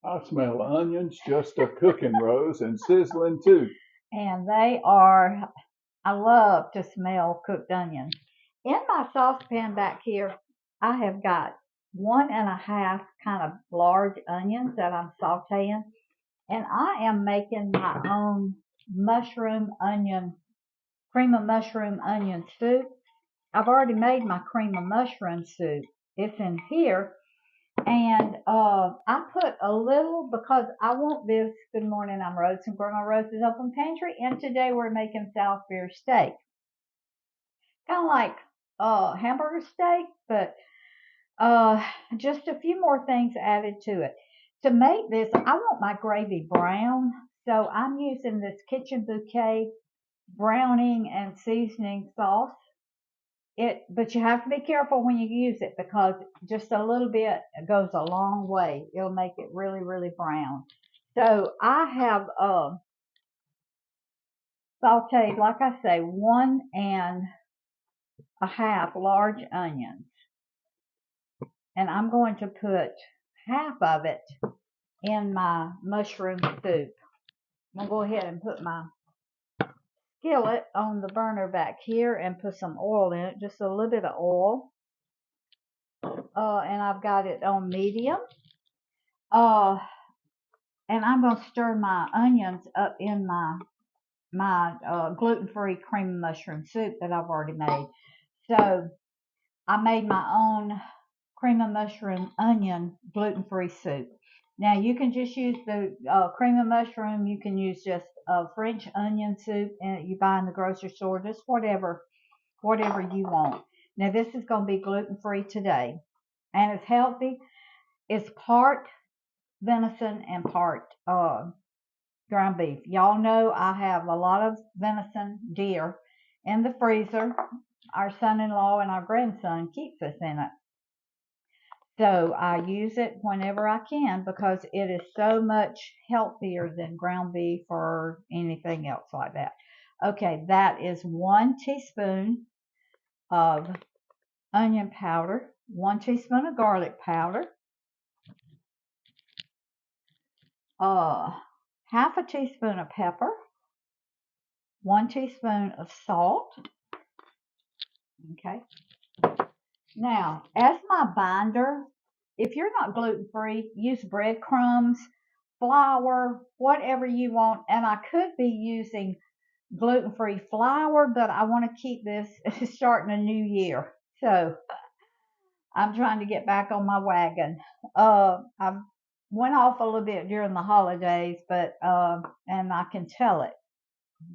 I smell onions just a cooking, Rose, and sizzling too. And they are, I love to smell cooked onions. In my saucepan back here, I have got 1.5 kind of large onions that I'm sauteing. And I am making my own mushroom onion, cream of mushroom onion soup. I've already made my cream of mushroom soup. It's in here. And I put a little because I want this. Good morning, I'm Rose from Grandma Rose's Open Pantry. And today we're making Salisbury steak. Kind of like hamburger steak, but just a few more things added to it. To make this, I want my gravy brown. So I'm using this Kitchen Bouquet browning and seasoning sauce. But you have to be careful when you use it because just a little bit goes a long way. It'll make it really, really brown. So I have sauteed, like I say, 1.5 large onions. And I'm going to put half of it in my mushroom soup. I'm going to go ahead and put my skillet on the burner back here and put some oil in it, just a little bit of oil. And I've got it on medium. And I'm going to stir my onions up in my gluten-free cream of mushroom soup that I've already made. So I made my own cream of mushroom onion gluten-free soup. Now you can just use the cream of mushroom. You can use just French onion soup and you buy in the grocery store, just whatever you want. Now this is going to be gluten-free today, and it's healthy. It's part venison and part ground beef. Y'all know I have a lot of venison, deer, in the freezer. Our son-in-law and our grandson keeps us in it. So I use it whenever I can because it is so much healthier than ground beef or anything else like that. Okay, that is 1 teaspoon of onion powder, 1 teaspoon of garlic powder, half a teaspoon of pepper, 1 teaspoon of salt. Okay. Now, as my binder, if you're not gluten-free, use breadcrumbs, flour, whatever you want. And I could be using gluten-free flour, but I want to keep this starting a new year. So I'm trying to get back on my wagon. I went off a little bit during the holidays, but and I can tell it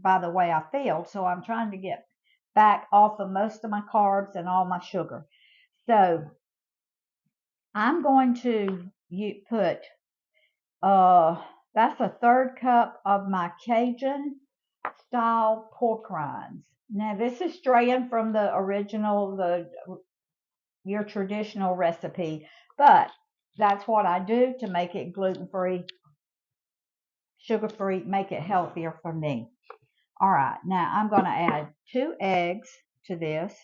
by the way I feel. So I'm trying to get back off of most of my carbs and all my sugar. So I'm going to put that's a 1/3 cup of my Cajun style pork rinds. Now this is straying from the original, your traditional recipe, but that's what I do to make it gluten-free, sugar-free, make it healthier for me. All right, now I'm going to add 2 eggs to this.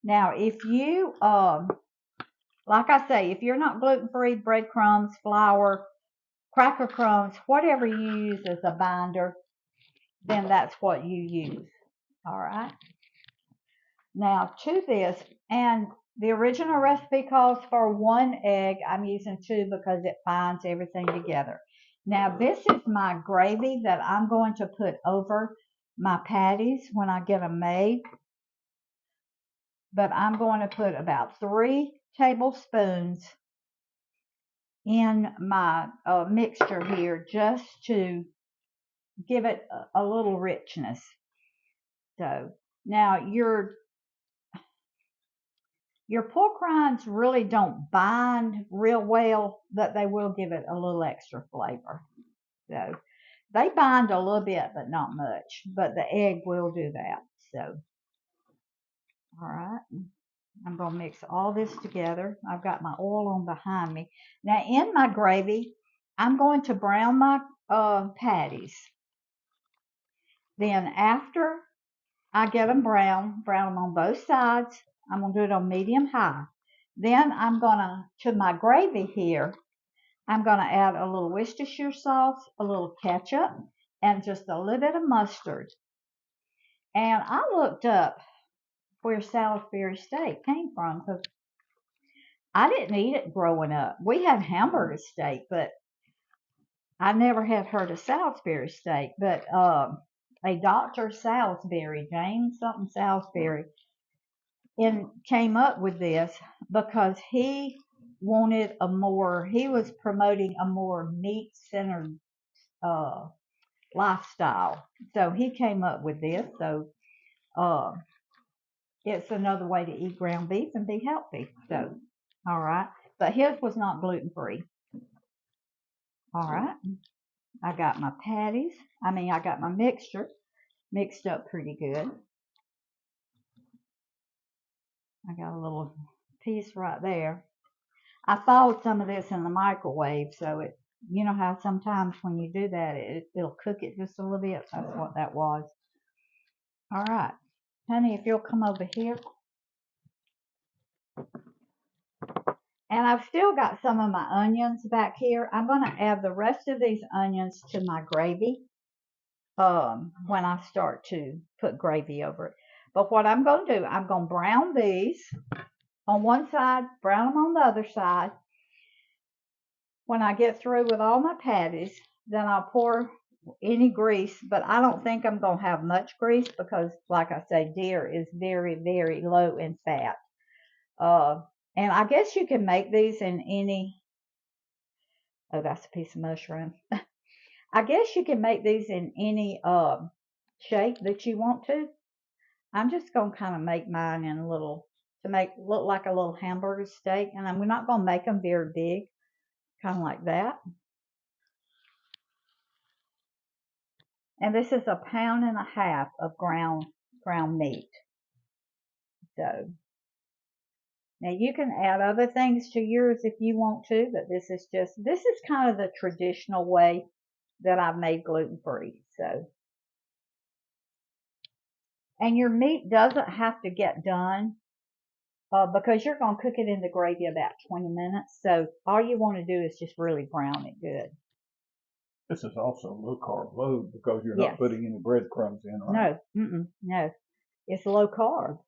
Now, if you, like I say, if you're not gluten-free, breadcrumbs, flour, cracker crumbs, whatever you use as a binder, then that's what you use. All right. Now, to this, and the original recipe calls for 1 egg. I'm using 2 because it binds everything together. Now, this is my gravy that I'm going to put over my patties when I get them made. But I'm going to put about 3 tablespoons in my mixture here just to give it a little richness. So now your pork rinds really don't bind real well, but they will give it a little extra flavor. So they bind a little bit, but not much. But the egg will do that. So, all right. I'm going to mix all this together. I've got my oil on behind me. Now, in my gravy, I'm going to brown my patties. Then after I get them brown them on both sides. I'm going to do it on medium high. Then I'm going to my gravy here, I'm going to add a little Worcestershire sauce, a little ketchup, and just a little bit of mustard. And I looked up where Salisbury Steak came from because I didn't eat it growing up. We had hamburger steak, but I never had heard of Salisbury Steak. But a Dr. Salisbury, James something Salisbury, came up with this because he was promoting a more meat-centered lifestyle. So he came up with this. So it's another way to eat ground beef and be healthy. So, all right. But his was not gluten-free. All right. I got my patties. I got my mixture mixed up pretty good. I got a little piece right there. I thawed some of this in the microwave, so you know how sometimes when you do that, it'll cook it just a little bit. That's what that was. All right. Honey, if you'll come over here. And I've still got some of my onions back here. I'm going to add the rest of these onions to my gravy when I start to put gravy over it. But what I'm going to do, I'm going to brown these on one side, brown them on the other side. When I get through with all my patties, then I'll pour any grease, but I don't think I'm going to have much grease because, like I say, deer is very, very low in fat. And I guess you can make these in any, oh, that's a piece of mushroom. I guess you can make these in any shape that you want to. I'm just going to kind of make mine in a little, to make look like a little hamburger steak. And we're not going to make them very big, kind of like that. And this is 1.5 pounds of ground meat. So now you can add other things to yours if you want to, but this is kind of the traditional way that I've made gluten-free. So, and your meat doesn't have to get done because you're going to cook it in the gravy about 20 minutes. So all you want to do is just really brown it good. This is also low carb load because you're not putting any breadcrumbs in, right? No, no, it's low carb.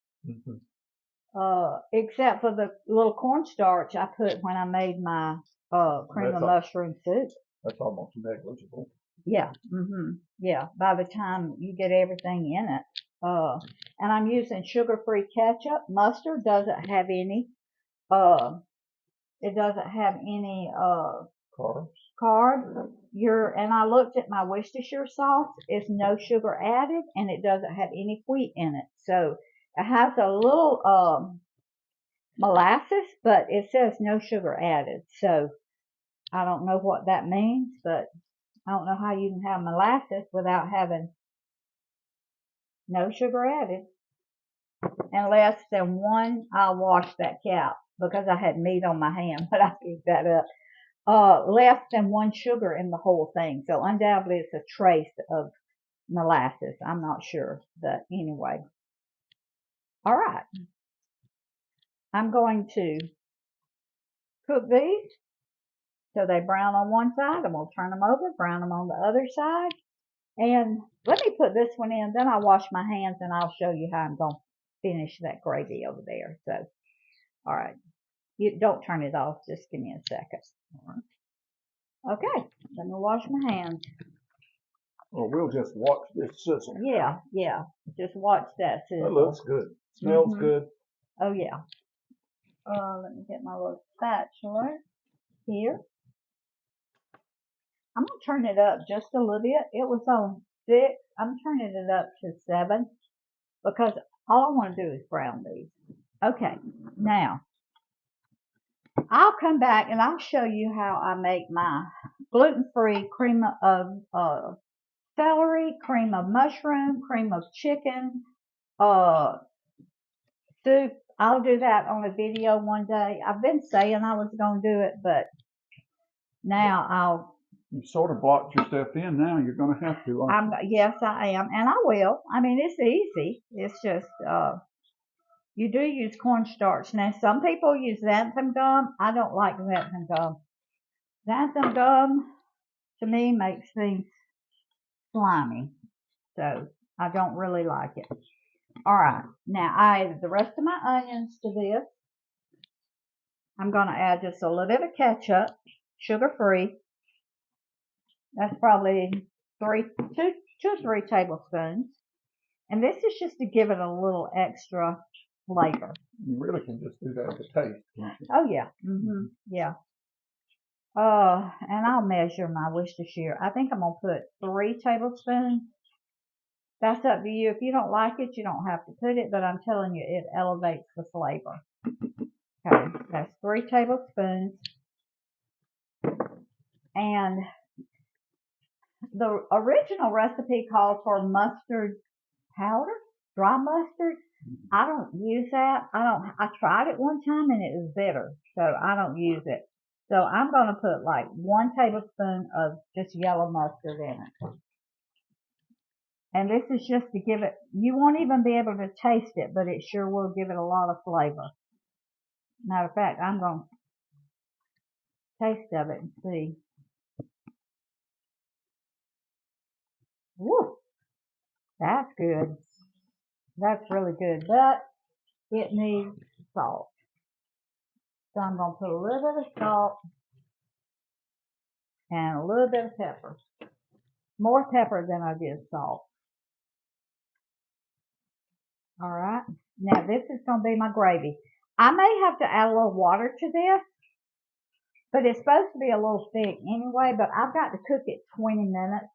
Except for the little cornstarch I put when I made my cream of mushroom soup. That's almost negligible. Yeah, yeah. By the time you get everything in it, and I'm using sugar-free ketchup. Mustard doesn't have any. It doesn't have any carb. And I looked at my Worcestershire sauce. It's no sugar added, and it doesn't have any wheat in it. So it has a little molasses, but it says no sugar added. So I don't know what that means, but I don't know how you can have molasses without having no sugar added. And less than one, I'll wash that cap because I had meat on my hand when I picked that up. Less than 1 sugar in the whole thing. So undoubtedly it's a trace of molasses. I'm not sure, but anyway. All right. I'm going to cook these so they brown on one side, and we'll turn them over, brown them on the other side. And let me put this one in, then I'll wash my hands and I'll show you how I'm going to finish that gravy over there. So, all right. You don't turn it off. Just give me a second. All right. Okay. Let me wash my hands. Well, we'll just watch this sizzle. Yeah, yeah. Just watch that sizzle. That looks good. Smells good. Oh, yeah. Let me get my little spatula here. I'm going to turn it up just a little bit. It was on 6. I'm turning it up to 7 because all I want to do is brown these. Okay, now I'll come back and I'll show you how I make my gluten-free cream of celery, cream of mushroom, cream of chicken soup. I'll do that on a video one day. I've been saying I was going to do it, but now You sort of blocked yourself in now. You're going to have to, aren't you? Yes, I am, and I will. I mean, it's easy. It's just you do use cornstarch. Now, some people use xanthan gum. I don't like xanthan gum. Xanthan gum, to me, makes things slimy. So, I don't really like it. Alright, now I added the rest of my onions to this. I'm going to add just a little bit of ketchup, sugar-free. That's probably 2 or 3 tablespoons. And this is just to give it a little extra flavor. You really can just do that to taste. Oh, yeah. Yeah. And I'll measure my Worcestershire. I think I'm going to put 3 tablespoons. That's up to you. If you don't like it, you don't have to put it, but I'm telling you, it elevates the flavor. Okay, that's 3 tablespoons. And the original recipe calls for mustard powder, dry mustard. I don't use that. I tried it one time and it was bitter, so I don't use it. So I'm going to put like 1 tablespoon of just yellow mustard in it. And this is just to give it, you won't even be able to taste it, but it sure will give it a lot of flavor. Matter of fact, I'm going to taste of it and see. Woo! That's good. That's really good, but it needs salt. So I'm going to put a little bit of salt and a little bit of pepper. More pepper than I did salt. Alright, now this is going to be my gravy. I may have to add a little water to this, but it's supposed to be a little thick anyway, but I've got to cook it 20 minutes.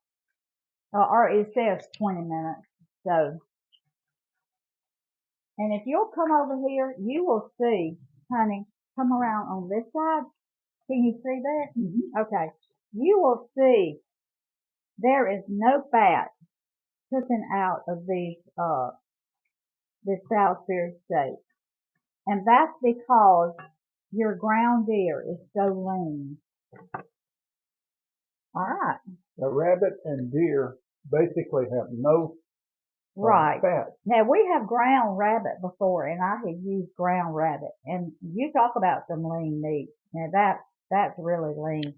Or it says 20 minutes. So, and if you'll come over here, you will see, honey, come around on this side. Can you see that? Mm-hmm. Okay. You will see there is no fat cooking out of these, this Salisbury steak. And that's because your ground deer is so lean. Alright. The rabbit and deer basically have no fat. Now we have ground rabbit before, and I have used ground rabbit. And you talk about some lean meat. Now that's really lean.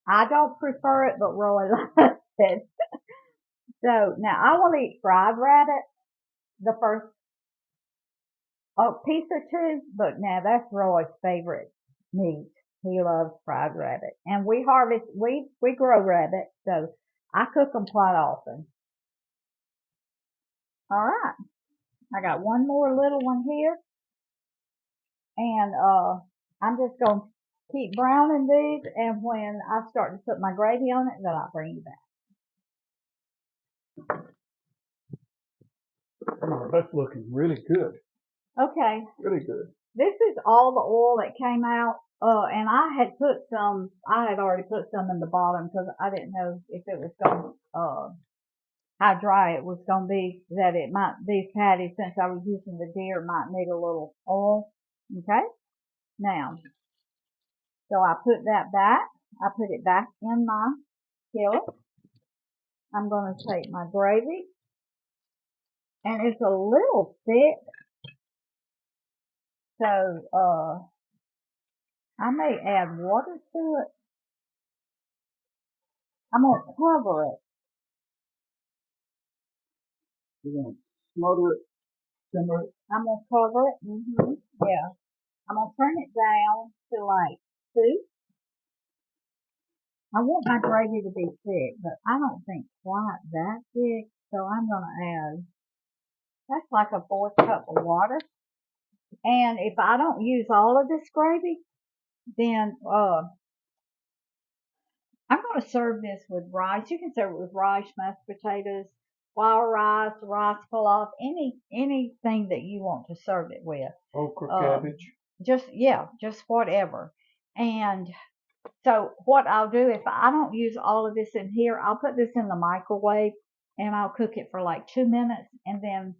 I don't prefer it, but Roy likes it. So now I will eat fried rabbit the first piece or 2, but now that's Roy's favorite meat. He loves fried rabbit. And we grow rabbit, so I cook them quite often. Alright. I got one more little one here. And I'm just going to keep browning these, and when I start to put my gravy on it, then I'll bring you back. Oh, that's looking really good. Okay. Really good. This is all the oil that came out. And I had already put some in the bottom because I didn't know if it was going how dry it was going to be, that these patties, since I was using the deer, might need a little oil. Okay? Now, so I put that back. I put it back in my skillet. I'm going to take my gravy, and it's a little thick, so I may add water to it. I'm going to cover it. You're going to smother it, simmer it. I'm going to cover it. Yeah. I'm going to turn it down to like 2. I want my gravy to be thick, but I don't think quite that thick, so I'm going to add, that's like a 4th cup of water. And if I don't use all of this gravy, then I'm going to serve this with rice. You can serve it with rice, mashed potatoes, flour rice, rice pilaf, anything that you want to serve it with. Okra, cabbage. Just whatever. And so what I'll do, if I don't use all of this in here, I'll put this in the microwave and I'll cook it for like 2 minutes. And then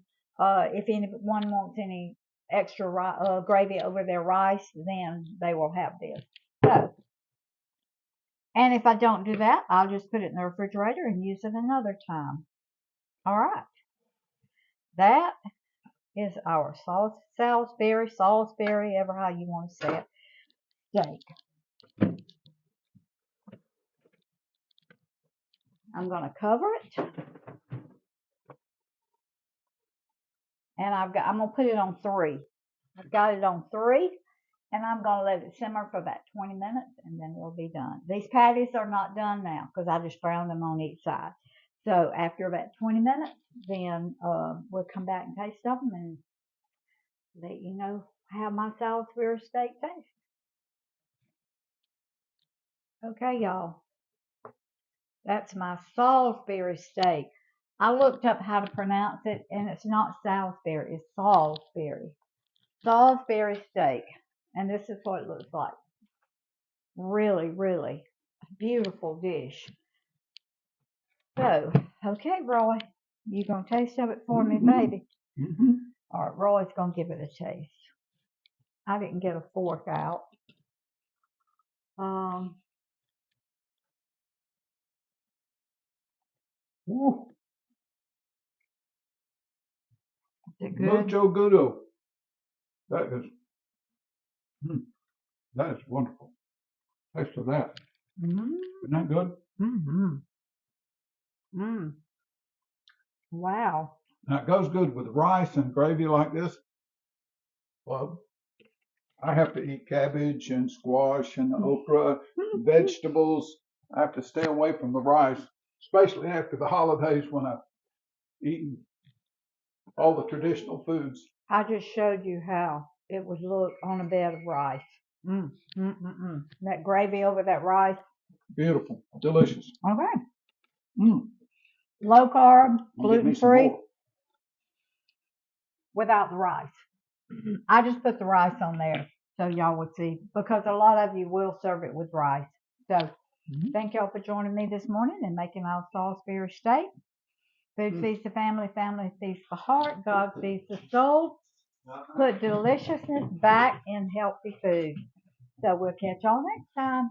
if anyone wants any extra gravy over their rice, then they will have this. So, and if I don't do that, I'll just put it in the refrigerator and use it another time. All right. That is our Salisbury, ever how you want to say it, steak. I'm going to cover it. And I'm going to put it on 3. I've got it on 3. And I'm going to let it simmer for about 20 minutes, and then it'll be done. These patties are not done now because I just browned them on each side. So after about 20 minutes, then we'll come back and taste them and let you know how my Salisbury steak tastes. Okay, y'all. That's my Salisbury steak. I looked up how to pronounce it, and it's not Salisbury. It's Salisbury. Salisbury steak. And this is what it looks like. Really, really beautiful dish. So, okay, Roy, you gonna taste of it for me, baby? Mm-hmm. All right, Roy's gonna give it a taste. I didn't get a fork out. Is it good? Mucho gusto. That is wonderful. Taste of that. Isn't that good? Wow. Now it goes good with rice and gravy like this. Well, I have to eat cabbage and squash and okra, vegetables. I have to stay away from the rice, especially after the holidays when I've eaten all the traditional foods. I just showed you how it would look on a bed of rice. That gravy over that rice. Beautiful. Delicious. Okay. Low carb, gluten free, without the rice. I just put the rice on there so y'all would see, because a lot of you will serve it with rice. So thank y'all for joining me this morning and making our Salisbury steak. Food feeds the family, family feeds the heart, God feeds the soul. Put deliciousness back in healthy food. So we'll catch y'all next time.